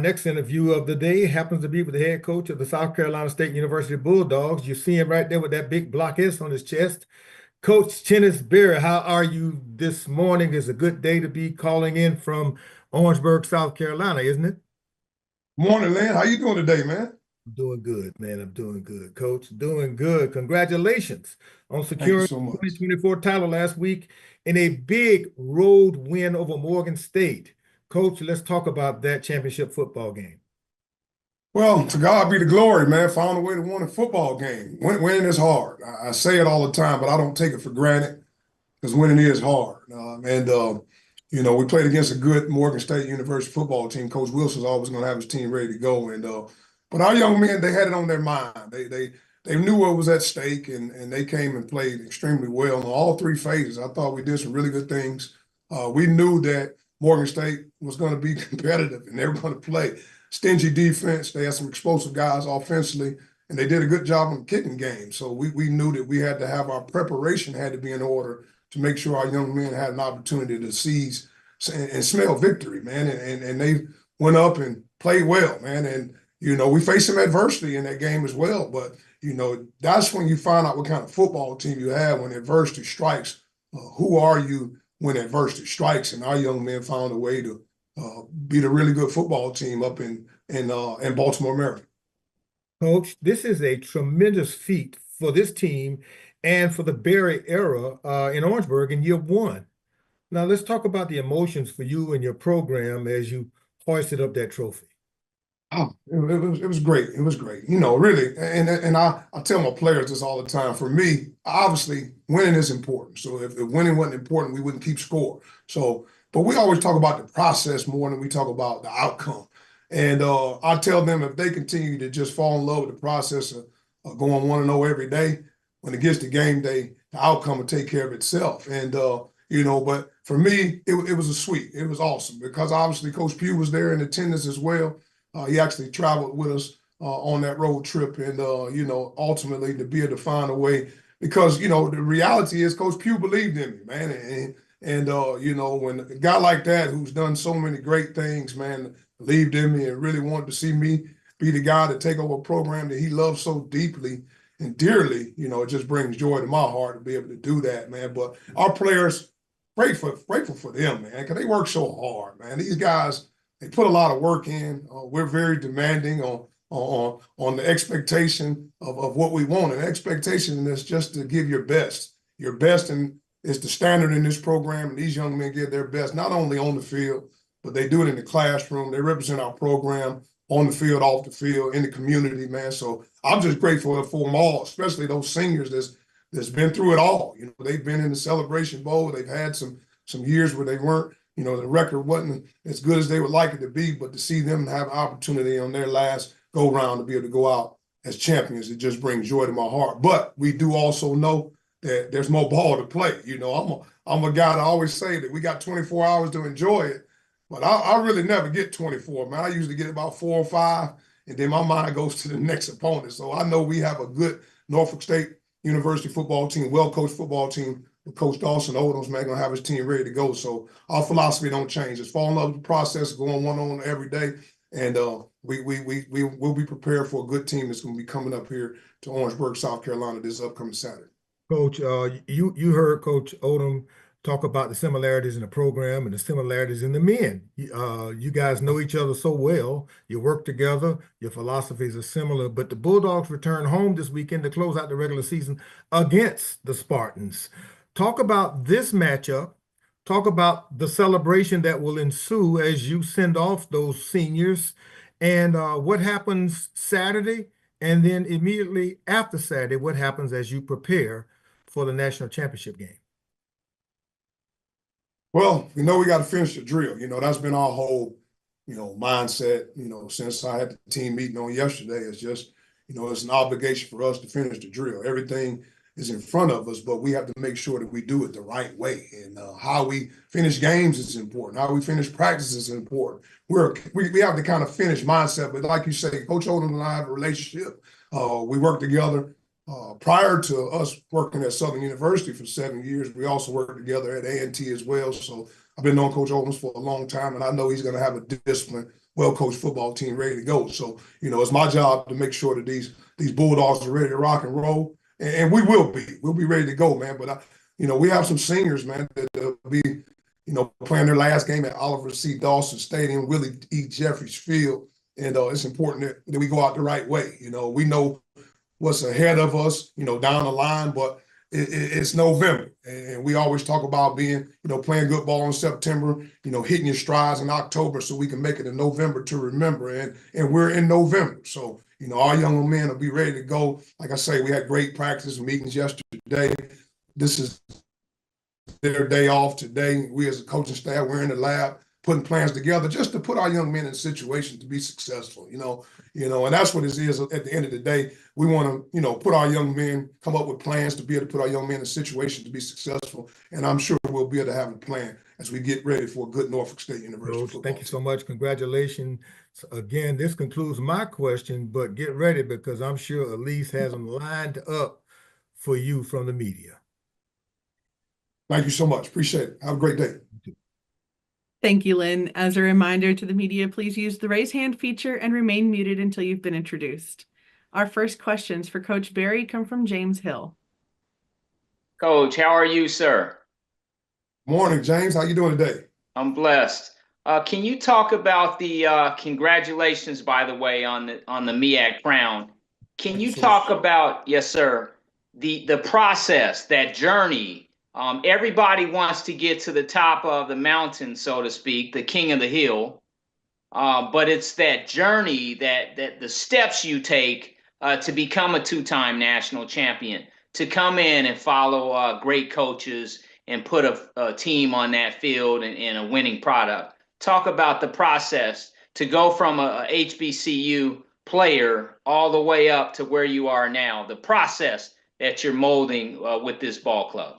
next interview of the day happens to be with the head coach of the South Carolina State University Bulldogs. You see him right there with that big block S on his chest. Coach Chennis Berry, how are you this morning? It's a good day to be calling in from Orangeburg, South Carolina, isn't it? Morning, Lynn. How you doing today, man? I'm doing good, man. I'm doing good, Coach. Doing good. Congratulations on Thank you securing so the much. 2024 title last week in a big road win over Morgan State. Coach, let's talk about that championship football game. Well, to God be the glory, man. Found a way to win a football game. Winning is hard. I say it all the time, but I don't take it for granted because winning is hard. We played against a good Morgan State University football team. Coach Wilson's always going to have his team ready to go. But our young men, they had it on their mind. They knew what was at stake, and they came and played extremely well in all three phases. I thought we did some really good things. We knew that Morgan State was going to be competitive, and they were going to play stingy defense. They had some explosive guys offensively, and they did a good job on the kicking game. So we knew that we had to have our preparation had to be in order to make sure our young men had an opportunity to seize and smell victory, man. And they went up and played well, man. And, we faced some adversity in that game as well. But, that's when you find out what kind of football team you have when adversity strikes. Who are you when adversity strikes? And our young men found a way to beat a really good football team up in Baltimore, Maryland. Coach, this is a tremendous feat for this team and for the Berry era in Orangeburg in year one. Now, let's talk about the emotions for you and your program as you hoisted up that trophy. Oh, it was great. It was great. Really. And I tell my players this all the time. For me, obviously, winning is important. So if winning wasn't important, we wouldn't keep score. But we always talk about the process more than we talk about the outcome. And I tell them if they continue to just fall in love with the process of going 1-0 every day, when it gets to game day, the outcome will take care of itself. But for me, it was a sweet. It was awesome because obviously Coach Pugh was there in attendance as well. He actually traveled with us on that road trip and, ultimately to be able to find a way because, the reality is Coach Pugh believed in me, man. When a guy like that who's done so many great things, man, believed in me and really wanted to see me be the guy to take over a program that he loves so deeply and dearly, it just brings joy to my heart to be able to do that, man. But our players, grateful for them, man, because they work so hard, man. These guys, they put a lot of work in. We're very demanding on the expectation of what we want. And expectation is just to give your best. Your best is the standard in this program. And these young men give their best, not only on the field, but they do it in the classroom. They represent our program on the field, off the field, in the community, man. So I'm just grateful for them all, especially those seniors that's been through it all. They've been in the Celebration Bowl. They've had some years where they weren't, the record wasn't as good as they would like it to be, but to see them have opportunity on their last go-round to be able to go out as champions, it just brings joy to my heart. But we do also know that there's more ball to play. I'm a guy that always say that we got 24 hours to enjoy it, but I really never get 24, man. I usually get about 4 or 5, and then my mind goes to the next opponent. So I know we have a good Norfolk State University football team, well-coached football team, with Coach Dawson Odoms, man, gonna have his team ready to go. So our philosophy don't change. It's fall in love with the process, going 1-on every day, and we will be prepared for a good team that's gonna be coming up here to Orangeburg, South Carolina, this upcoming Saturday. Coach, you heard Coach Odom talk about the similarities in the program and the similarities in the men. You guys know each other so well. You work together. Your philosophies are similar. But the Bulldogs return home this weekend to close out the regular season against the Spartans. Talk about this matchup. Talk about the celebration that will ensue as you send off those seniors and what happens Saturday, and then immediately after Saturday, what happens as you prepare for the national championship game. Well, we got to finish the drill. That's been our whole, mindset, since I had the team meeting on yesterday. It's just, it's an obligation for us to finish the drill. Everything is in front of us, but we have to make sure that we do it the right way. And how we finish games is important. How we finish practice is important. We have the kind of finish mindset, but like you say, Coach Odom and I have a relationship. We work together. Prior to us working at Southern University for 7 years, we also worked together at A&T as well. So I've been knowing Coach Owens for a long time, and I know he's going to have a discipline well-coached football team ready to go. So, it's my job to make sure that these Bulldogs are ready to rock and roll, and we will be. We'll be ready to go, man. But we have some seniors, man, that will be, playing their last game at Oliver C. Dawson Stadium, Willie E. Jeffries Field, and it's important that we go out the right way. We know what's ahead of us, down the line, but it's November, and we always talk about being, playing good ball in September, hitting your strides in October, so we can make it in November to remember. And we're in November, so our young men will be ready to go. Like I say, we had great practice meetings yesterday. This is their day off today. We as a coaching staff, we're in the lab putting plans together just to put our young men in a situation to be successful. And that's what it is. At the end of the day, we want to, put our young men, come up with plans to be able to put our young men in a situation to be successful. And I'm sure we'll be able to have a plan as we get ready for a good Norfolk State University Coach, football thank you team. so much. Congratulations. Again, this concludes my question, but get ready because I'm sure Elise has them lined up for you from the media. Thank you so much. Appreciate it. Have a great day. Thank you, Lynn. As a reminder to the media, please use the raise hand feature and remain muted until you've been introduced. Our first questions for Coach Berry come from James Hill. Coach, how are you, sir? Morning, James. How you doing today? I'm blessed. Can you talk about the congratulations, by the way, on the MEAC crown? Can you talk about, yes, sir, the process, that journey? Everybody wants to get to the top of the mountain, so to speak, the king of the hill. But it's that journey, that the steps you take to become a two-time national champion, to come in and follow great coaches and put a team on that field and a winning product. Talk about the process to go from a HBCU player all the way up to where you are now, the process that you're molding with this ball club.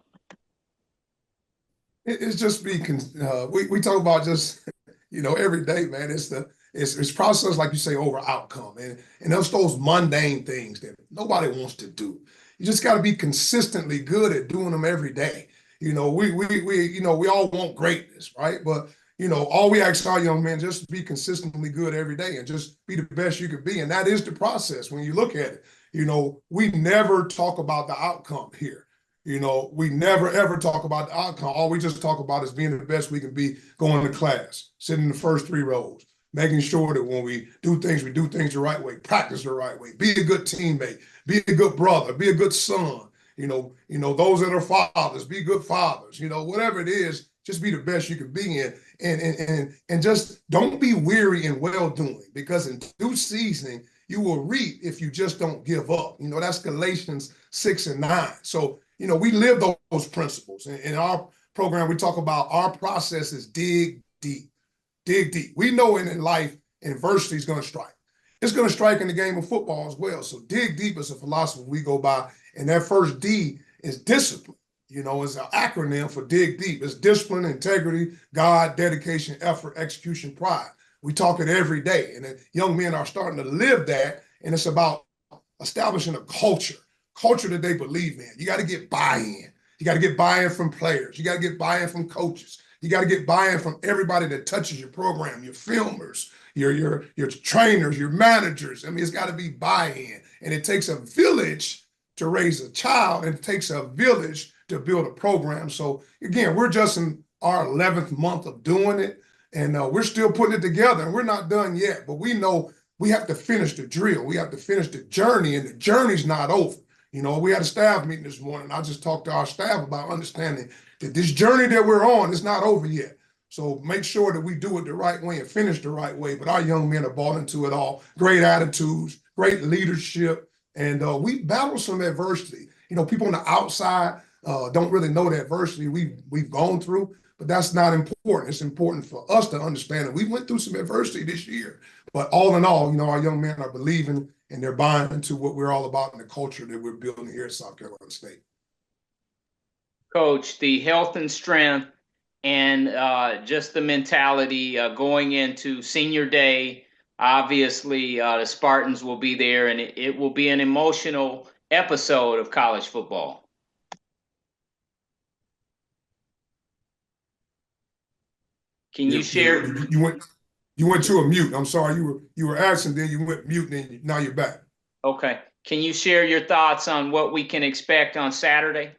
It's just we talk about just every day, man. It's process, like you say, over outcome, and that's those mundane things that nobody wants to do. You just got to be consistently good at doing them every day. We all want greatness, right? But all we ask our young men just to be consistently good every day and just be the best you could be, and that is the process. When you look at it, we never talk about the outcome here. We never, ever talk about the outcome. All we just talk about is being the best we can be, going to class, sitting in the first 3 rows, making sure that when we do things the right way, practice the right way, be a good teammate, be a good brother, be a good son. Those that are fathers, be good fathers. Whatever it is, just be the best you can be in. And just don't be weary in well-doing, because in due season, you will reap if you just don't give up. That's Galatians 6:9. So, we live those principles. In our program, we talk about our process is dig deep. Dig deep. We know in life, adversity is going to strike. It's going to strike in the game of football as well. So dig deep is a philosophy we go by. And that first D is discipline. It's an acronym for dig deep. It's discipline, integrity, God, dedication, effort, execution, pride. We talk it every day. And young men are starting to live that. And it's about establishing a culture that they believe in. You got to get buy-in. You got to get buy-in from players. You got to get buy-in from coaches. You got to get buy-in from everybody that touches your program, your filmers, your trainers, your managers. I mean, it's got to be buy-in. And it takes a village to raise a child, and it takes a village to build a program. So again, we're just in our 11th month of doing it, and we're still putting it together, and we're not done yet. But we know we have to finish the drill. We have to finish the journey, and the journey's not over. We had a staff meeting this morning. I just talked to our staff about understanding that this journey that we're on is not over yet. So make sure that we do it the right way and finish the right way. But our young men are bought into it all. Great attitudes, great leadership, and we battle some adversity. People on the outside don't really know the adversity we've gone through, but that's not important. It's important for us to understand that we went through some adversity this year. But all in all, our young men are believing and they're buying into what we're all about and the culture that we're building here at South Carolina State. Coach, the health and strength and just the mentality going into senior day, obviously the Spartans will be there, and it will be an emotional episode of college football. Can you share? You went You went to a mute. I'm sorry. You were asking, then you went mute, and now you're back. Okay. Can you share your thoughts on what we can expect on Saturday?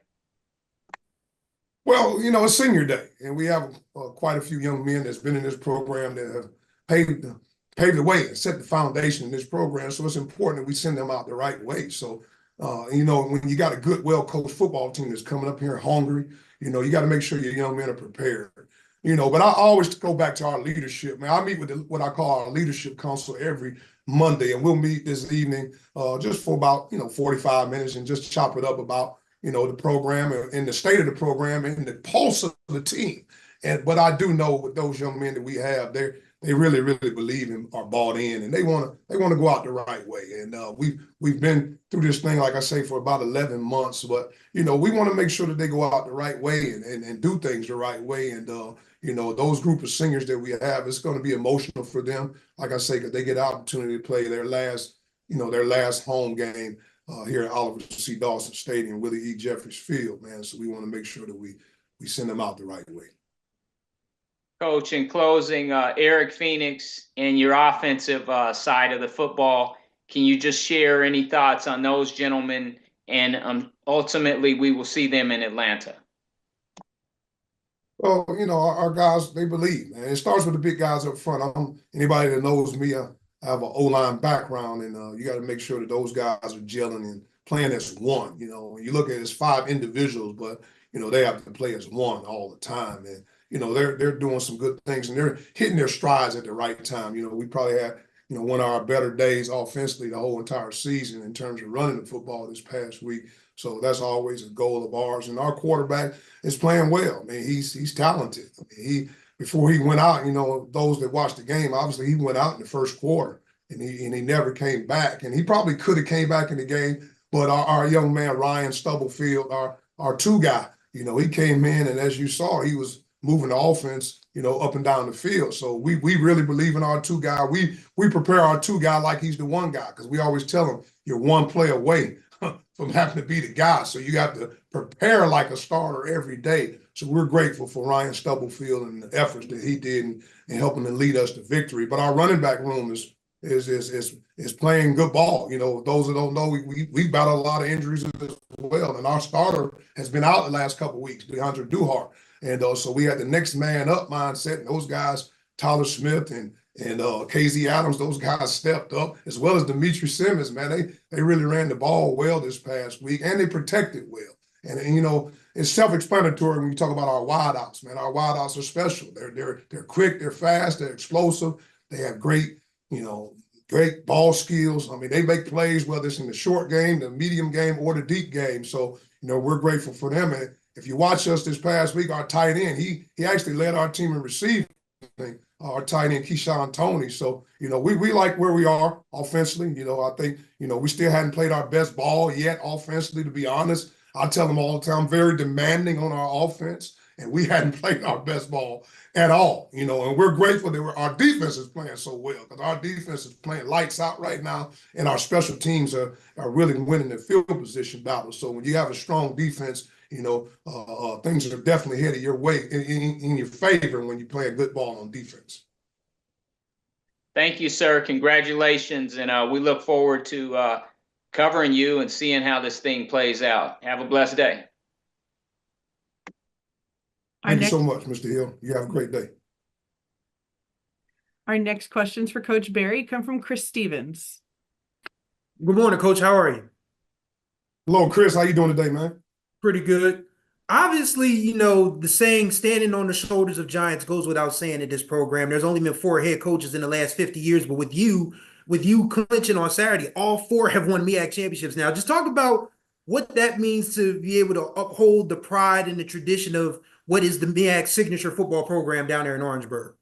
Well, it's senior day, and we have quite a few young men that's been in this program that have paved the way and set the foundation in this program. So it's important that we send them out the right way. So, when you got a good, well-coached football team that's coming up here hungry, you got to make sure your young men are prepared. But I always go back to our leadership, man. I meet with what I call our leadership council every Monday, and we'll meet this evening just for about 45 minutes and just chop it up about the program and the state of the program and the pulse of the team. But I do know with those young men that we have, they really, really believe and are bought in, and they want to go out the right way. And we've been through this thing, like I say, for about 11 months. But we want to make sure that they go out the right way and do things the right way. And those group of seniors that we have, it's going to be emotional for them. Like I say, because they get an opportunity to play their last home game here at Oliver C. Dawson Stadium, Willie E. Jeffries Field, man. So we want to make sure that we send them out the right way. Coach, in closing, Eric Phoenix and your offensive side of the football, can you just share any thoughts on those gentlemen? And ultimately, we will see them in Atlanta. Well, our guys, they believe, man. It starts with the big guys up front. Anybody that knows me, I have an O-line background, and you got to make sure that those guys are gelling and playing as one. When you look at it, it's 5 individuals, but they have to play as one all the time. And they're doing some good things, and they're hitting their strides at the right time. We probably had one of our better days offensively the whole entire season in terms of running the football this past week. So that's always a goal of ours. And our quarterback is playing well. I mean, he's talented. I mean, before he went out, those that watched the game, obviously he went out in the first quarter, and he never came back. And he probably could have came back in the game, but our young man Ryan Stubblefield, our 2 guy, he came in, and as you saw, he was moving the offense, up and down the field. So we really believe in our 2 guy. We prepare our 2 guy like he's the 1 guy, because we always tell him you're 1 play away from having to be the guy. So you got to prepare like a starter every day. So we're grateful for Ryan Stubblefield and the efforts that he did in helping to lead us to victory. But our running back room is playing good ball. Those that don't know, we battled a lot of injuries as well. And our starter has been out the last couple of weeks, DeAndre Duhart. And so we had the next man up mindset, and those guys, Tyler Smith and KZ Adams, those guys stepped up, as well as Demetri Simmons, man. They really ran the ball well this past week, and they protected well. And it's self-explanatory when you talk about our wideouts, man. Our wideouts are special. They're quick, they're fast, they're explosive. They have great ball skills. I mean, they make plays, whether it's in the short game, the medium game, or the deep game. So, we're grateful for them. And if you watch us this past week, our tight end, he actually led our team in receiving, our tight end, Keyshawn Toney. So, we like where we are offensively. I think, we still hadn't played our best ball yet offensively, to be honest. I tell them all the time, very demanding on our offense, and we hadn't played our best ball at all, and we're grateful that our defense is playing so well, because our defense is playing lights out right now, and our special teams are really winning the field position battle. So when you have a strong defense, things are definitely headed your way in your favor when you play a good ball on defense. Thank you, sir. Congratulations. And we look forward to covering you and seeing how this thing plays out. Have a blessed day. Thank you so much, Mr. Hill. You have a great day. Our next questions for Coach Berry come from Chris Stevens. Good morning, Coach. How are you? Hello, Chris. How you doing today, man? Pretty good. Obviously, the saying standing on the shoulders of giants goes without saying in this program. There's only been 4 head coaches in the last 50 years, but with you clinching on Saturday, all 4 have won MEAC championships now. Just talk about what that means to be able to uphold the pride and the tradition of what is the MEAC signature football program down there in Orangeburg.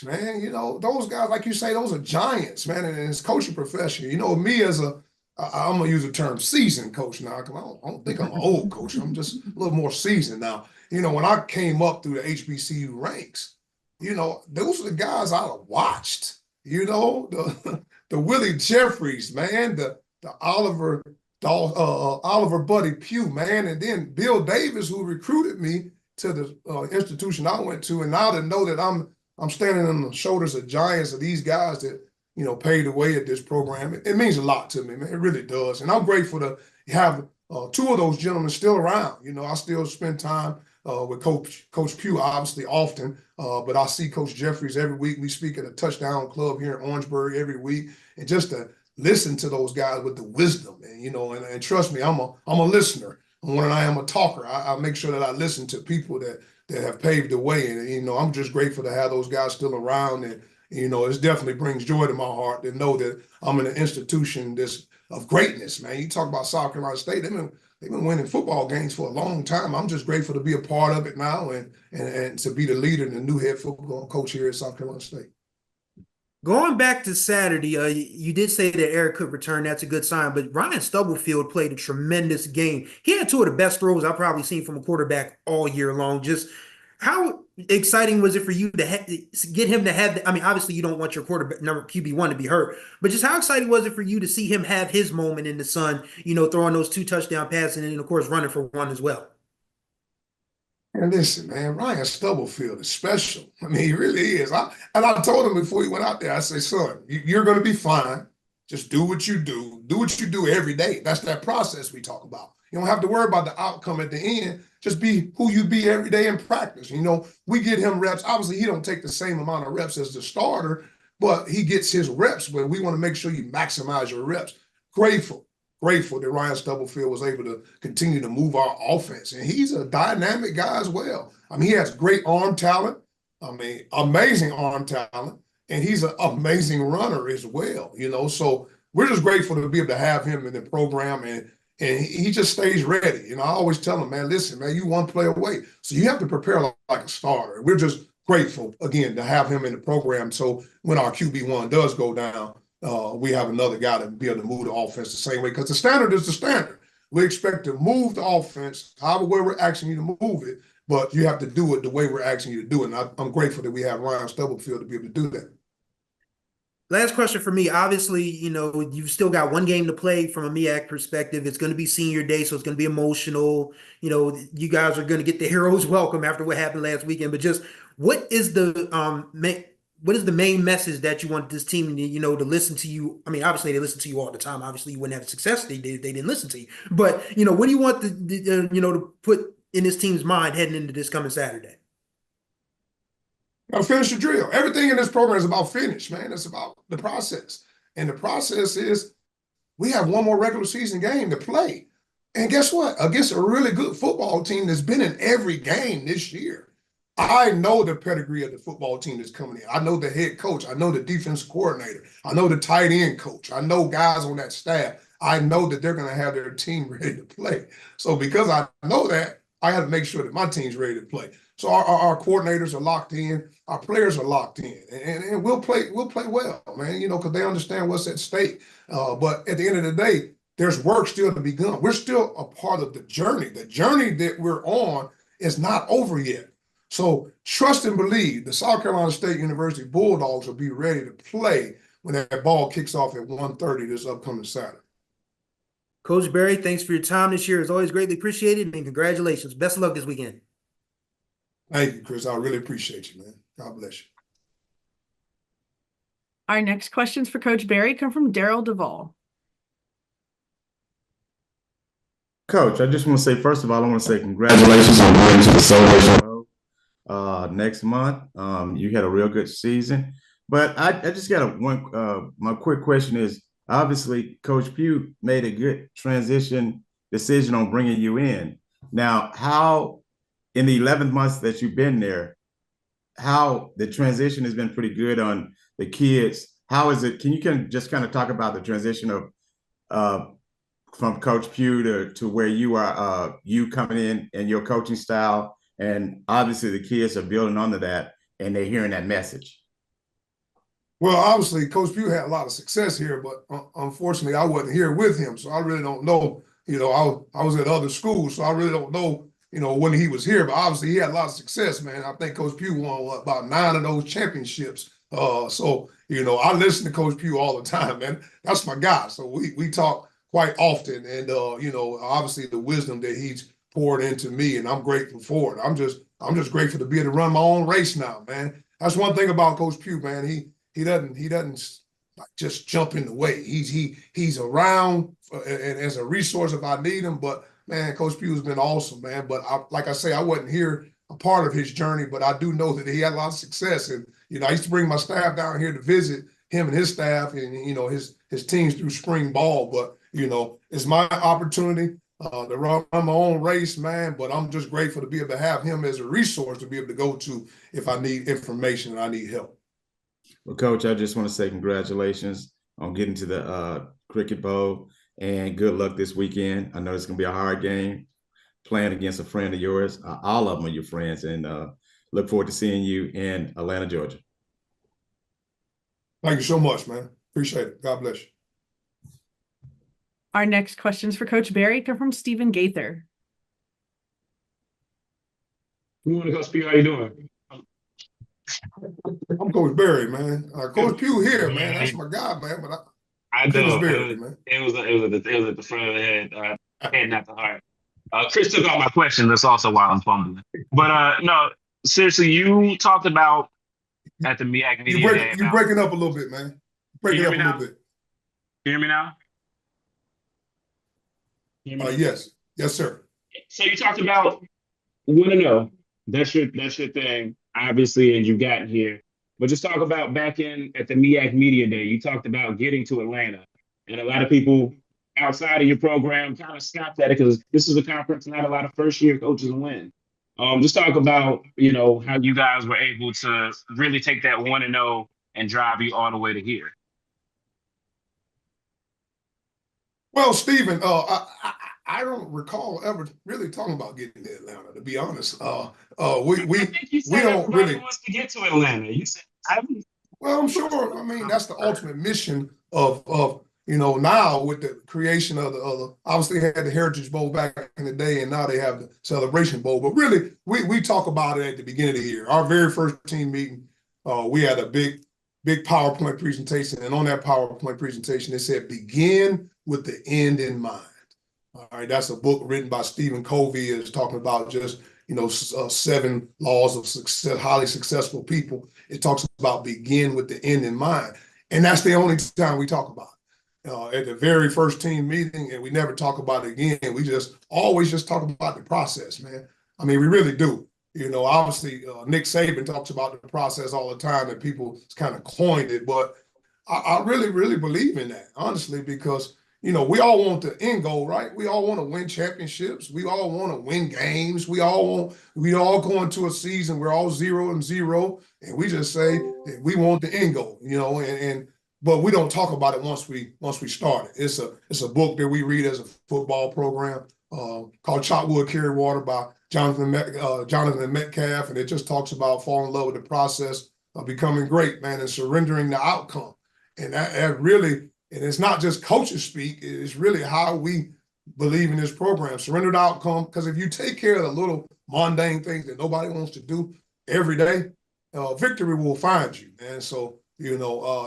Man, those guys, like you say, those are giants, man, and it's coaching profession. Me as I'm going to use the term seasoned coach now, because I don't think I'm an old coach. I'm just a little more seasoned now. When I came up through the HBCU ranks, those are the guys I watched, the Willie Jeffries, man, the Oliver Buddy Pugh, man, and then Bill Davis, who recruited me to the institution I went to, and now to know that I'm standing on the shoulders of giants of these guys that, you know, paved the way at this program, it means a lot to me, man. It really does. And I'm grateful to have two of those gentlemen still around. You know, I still spend time with Coach Pugh, obviously, often, but I see Coach Jeffries every week. We speak at a touchdown club here in Orangeburg every week, and just to listen to those guys with the wisdom, and you know, and trust me, I'm a listener more than I am a talker. I make sure that I listen to people that have paved the way, and you know, I'm just grateful to have those guys still around, and you know, it definitely brings joy to my heart to know that I'm in an institution that's of greatness, man. You talk about South Carolina State, they've been winning football games for a long time. I'm just grateful to be a part of it now, and to be the leader and the new head football coach here at South Carolina State. Going back to Saturday, you did say that Eric could return. That's a good sign. But Ryan Stubblefield played a tremendous game. He had two of the best throws I've probably seen from a quarterback all year long. Just how exciting was it for you to get him to have? I mean, obviously you don't want your quarterback number QB1 to be hurt, but just how exciting was it for you to see him have his moment in the sun? You know, throwing those 2 touchdown passes and of course running for 1 as well. And listen, man, Ryan Stubblefield is special. I mean, he really is. I told him before he went out there, I said, son, you're going to be fine. Just do what you do. Do what you do every day. That's that process we talk about. You don't have to worry about the outcome at the end. Just be who you be every day in practice. You know, we get him reps. Obviously, he don't take the same amount of reps as the starter, but he gets his reps. But we want to make sure you maximize your reps. Grateful that Ryan Stubblefield was able to continue to move our offense. And he's a dynamic guy as well. I mean, he has great arm talent. I mean, amazing arm talent. And he's an amazing runner as well, you know. So we're just grateful to be able to have him in the program, and he just stays ready. You know, I always tell him, man, listen, man, you one play away. So you have to prepare like a starter. We're just grateful, again, to have him in the program. So when our QB1 does go down, we have another guy to be able to move the offense the same way, because the standard is the standard. We expect to move the offense however way we're asking you to move it, but you have to do it the way we're asking you to do it. And I'm grateful that we have Ryan Stubblefield to be able to do that. Last question for me. Obviously, you know, you've still got 1 game to play from a MEAC perspective. It's going to be senior day, so it's going to be emotional. You know, you guys are going to get the hero's welcome after what happened last weekend. But just what is the main message that you want this team to, you know, to listen to you? I mean, obviously they listen to you all the time. Obviously, you wouldn't have success they didn't listen to you. But you know, what do you want you know, to put in this team's mind heading into this coming Saturday? Gotta finish the drill. Everything in this program is about finish, man. It's about the process. And the process is we have 1 more regular season game to play. And guess what? Against a really good football team that's been in every game this year. I know the pedigree of the football team that's coming in. I know the head coach. I know the defense coordinator. I know the tight end coach. I know guys on that staff. I know that they're going to have their team ready to play. So because I know that, I have to make sure that my team's ready to play. So our coordinators are locked in, our players are locked in, and we'll play well, man, you know, because they understand what's at stake. But at the end of the day, there's work still to be done. We're still a part of the journey. The journey that we're on is not over yet. So trust and believe the South Carolina State University Bulldogs will be ready to play when that ball kicks off at 1:30 this upcoming Saturday. Coach Berry, thanks for your time this year. It's always greatly appreciated, and congratulations. Best of luck this weekend. Thank you, Chris. I really appreciate you, man. God bless you. Our next questions for Coach Berry come from Daryl Duvall. Coach, I just want to say, first of all, I want to say congratulations on going to the Celebration next month. You had a real good season. But I just got my quick question is, obviously, Coach Pugh made a good transition decision on bringing you in. Now, how, in the 11 months that you've been there, how the transition has been pretty good on the kids. How is it? Can you just kind of talk about the transition of from Coach Pugh to where you are, you coming in and your coaching style, and obviously the kids are building onto that and they're hearing that message? Well, obviously, Coach Pugh had a lot of success here, but unfortunately, I wasn't here with him, so I really don't know. You know, I was at other schools, so I really don't know, you know, when he was here. But obviously, he had a lot of success, man. I think Coach Pugh won about 9 of those championships. So, you know, I listen to Coach Pugh all the time, man. That's my guy. So we talk quite often, and you know, obviously the wisdom that he's poured into me, and I'm grateful for it. I'm just grateful to be able to run my own race now, man. That's one thing about Coach Pugh, man. He doesn't like just jump in the way. He's around and as a resource if I need him. But man, Coach Pugh has been awesome, man. But like I say, I wasn't here a part of his journey, but I do know that he had a lot of success. And I used to bring my staff down here to visit him and his staff and his teams through spring ball. But it's my opportunity to run my own race, man. But I'm just grateful to be able to have him as a resource to be able to go to if I need information and I need help. Well, Coach, I just want to say congratulations on getting to the Cricket Bowl, and good luck this weekend. I know it's going to be a hard game playing against a friend of yours. All of them are your friends, and look forward to seeing you in Atlanta, Georgia. Thank you so much, man. Appreciate it. God bless you. Our next questions for Coach Berry come from Stephen Gaither. Good morning, Coach Pugh. How you doing? I'm Coach Berry, man. Coach Pugh here, man. That's my guy, man. But I know Chennis Berry, man. It was at the front of the head, head, not the heart. Chris took all my questions. That's also why I'm fumbling. But no, seriously, you talked about at the MEAC media day. You're breaking up a little bit, man. Breaking up a little bit. Can you hear me now? Yes, sir. So you talked about want to know. That's your thing, obviously, and you've gotten here. But just talk about back at the MEAC media day. You talked about getting to Atlanta, and a lot of people outside of your program kind of scoffed at it because this is a conference not a lot of first-year coaches win. Just talk about how you guys were able to really take that 1-0 and drive you all the way to here. Well, Stephen, I don't recall ever really talking about getting to Atlanta, to be honest. We don't really wants to get to Atlanta. You said, well, I'm sure. I mean, that's the ultimate mission of now with the creation of the obviously had the Heritage Bowl back in the day, and now they have the Celebration Bowl. But really, we talk about it at the beginning of the year. Our very first team meeting, we had a big PowerPoint presentation, and on that PowerPoint presentation, it said begin with the end in mind. All right, that's a book written by Stephen Covey. It's talking about just 7 laws of success, highly successful people. It talks about begin with the end in mind, and that's the only time we talk about it. At the very first team meeting, and we never talk about it again. We always talk about the process, man. I mean, we really do. Obviously, Nick Saban talks about the process all the time, and people kind of coined it, but I really, really believe in that, honestly, because we all want the end goal, right? We all want to win championships. We all want to win games. We all go into a season, we're all 0-0, and we just say that we want the end goal, but we don't talk about it once we start it. It's a book that we read as a football program called Chop Wood, Carry Water by Jonathan Metcalf, and it just talks about falling in love with the process of becoming great, man, and surrendering the outcome. And that really, and it's not just coaches speak, it's really how we believe in this program. Surrender the outcome, because if you take care of the little mundane things that nobody wants to do every day, victory will find you. And so,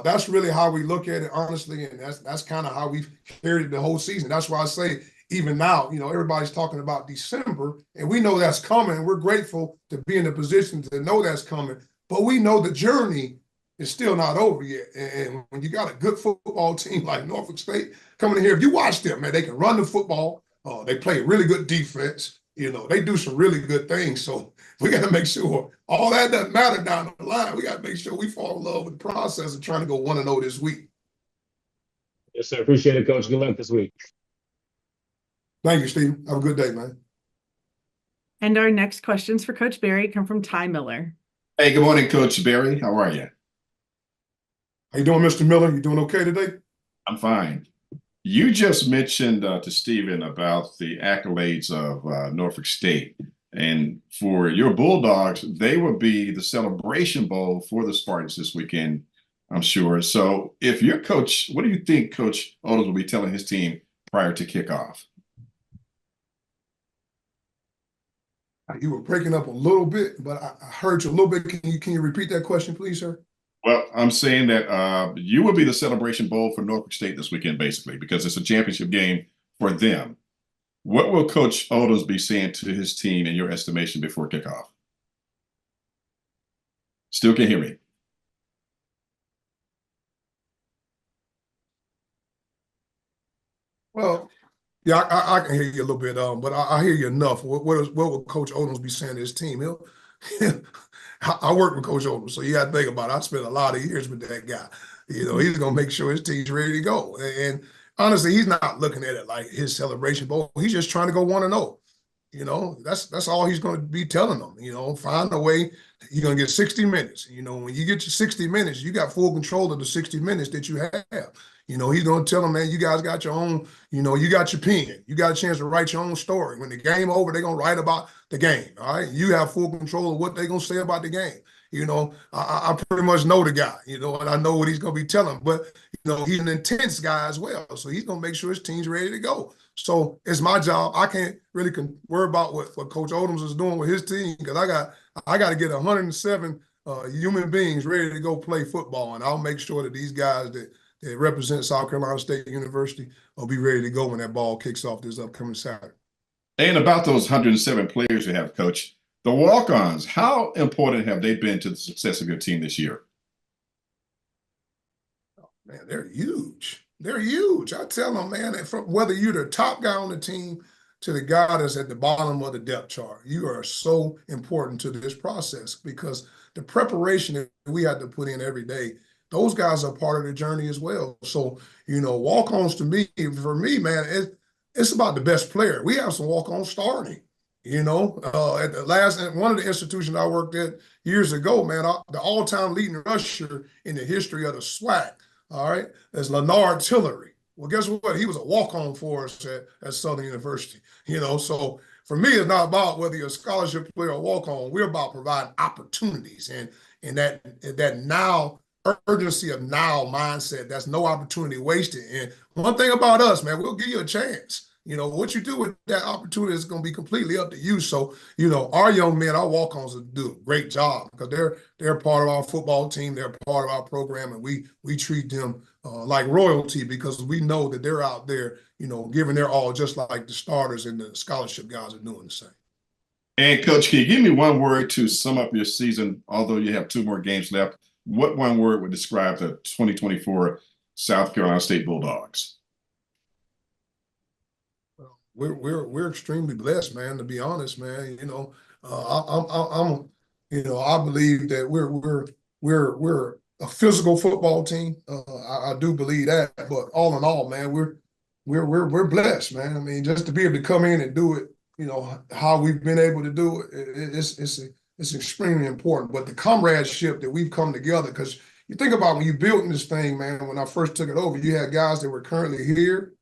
that's really how we look at it, honestly, and that's kind of how we've carried it the whole season. That's why I say, even now, everybody's talking about December, and we know that's coming. We're grateful to be in a position to know that's coming, but we know the journey is still not over yet. And when you got a good football team like Norfolk State coming in here, if you watch them, man, they can run the football. They play really good defense. They do some really good things. So we got to make sure all that doesn't matter down the line. We got to make sure we fall in love with the process of trying to go 1-0 this week. Yes, sir. Appreciate it, Coach. Good luck this week. Thank you, Steve. Have a good day, man. And our next questions for Coach Berry come from Ty Miller. Hey, good morning, Coach Berry. How are you? How you doing, Mr. Miller? You doing okay today? I'm fine. You just mentioned to Stephen about the accolades of Norfolk State. And for your Bulldogs, they will be the Celebration Bowl for the Spartans this weekend, I'm sure. So if you're coach, what do you think Coach Odoms will be telling his team prior to kickoff? You were breaking up a little bit, but I heard you a little bit. Can you repeat that question, please, sir? Well, I'm saying that you will be the Celebration Bowl for Norfolk State this weekend, basically, because it's a championship game for them. What will Coach Odoms be saying to his team in your estimation before kickoff? Still can't hear me. Well, yeah, I can hear you a little bit, but I hear you enough. What will Coach Odoms be saying to his team? I work with Coach Odoms, so you got to think about it. I spent a lot of years with that guy. He's going to make sure his team's ready to go. And honestly, he's not looking at it like his celebration bowl. He's just trying to go 1-0. That's all he's going to be telling them. Find a way. You're going to get 60 minutes. When you get your 60 minutes, you got full control of the 60 minutes that you have. He's going to tell them, man, you guys got your own, you got your pen. You got a chance to write your own story. When the game over, they're going to write about the game, all right? You have full control of what they're going to say about the game. I pretty much know the guy, and I know what he's going to be telling. But, he's an intense guy as well. So he's going to make sure his team's ready to go. So it's my job. I can't really worry about what Coach Odoms is doing with his team because I got to get 107 human beings ready to go play football. And I'll make sure that these guys that represent South Carolina State University will be ready to go when that ball kicks off this upcoming Saturday. And about those 107 players you have, Coach, the walk-ons, how important have they been to the success of your team this year? Oh, man, they're huge. They're huge. I tell them, man, from whether you're the top guy on the team to the guy that's at the bottom of the depth chart, you are so important to this process because the preparation that we have to put in every day, those guys are part of the journey as well. So, walk-ons for me, man, it's about the best player. We have some walk-ons starting, at one of the institutions I worked at years ago, man, the all-time leading rusher in the history of the SWAC, all right, is Leonard Tillery. Well, guess what? He was a walk-on for us at Southern University, So for me, it's not about whether you're a scholarship player or walk-on. We're about providing opportunities and that now urgency of now mindset. That's no opportunity wasted. And one thing about us, man, we'll give you a chance. What you do with that opportunity is going to be completely up to you. So, our young men, our walk-ons do a great job because they're part of our football team. They're part of our program, and we treat them like royalty because we know that they're out there, giving their all just like the starters and the scholarship guys are doing the same. And Coach, can you give me one word to sum up your season, although you have 2 more games left? What one word would describe the 2024 South Carolina State Bulldogs? We're extremely blessed, man. To be honest, man, I believe that we're a physical football team. I do believe that, but all in all, man, we're blessed, man. I mean, just to be able to come in and do it, how we've been able to do it, it's extremely important. But the comradeship that we've come together, because you think about when you built this thing, man. When I first took it over, you had guys that were currently here.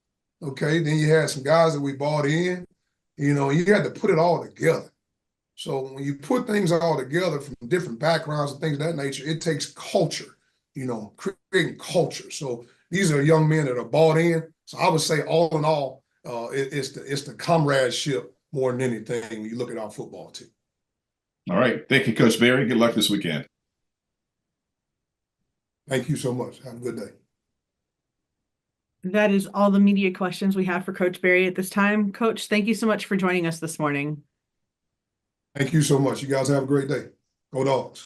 Okay, then you had some guys that we bought in, you had to put it all together. So when you put things all together from different backgrounds and things of that nature, it takes culture, creating culture. So these are young men that are bought in. So I would say all in all, it's the comradeship more than anything when you look at our football team. All right. Thank you, Coach Berry. Good luck this weekend. Thank you so much. Have a good day. That is all the media questions we have for Coach Berry at this time. Coach, thank you so much for joining us this morning. Thank you so much. You guys have a great day. Go Dogs.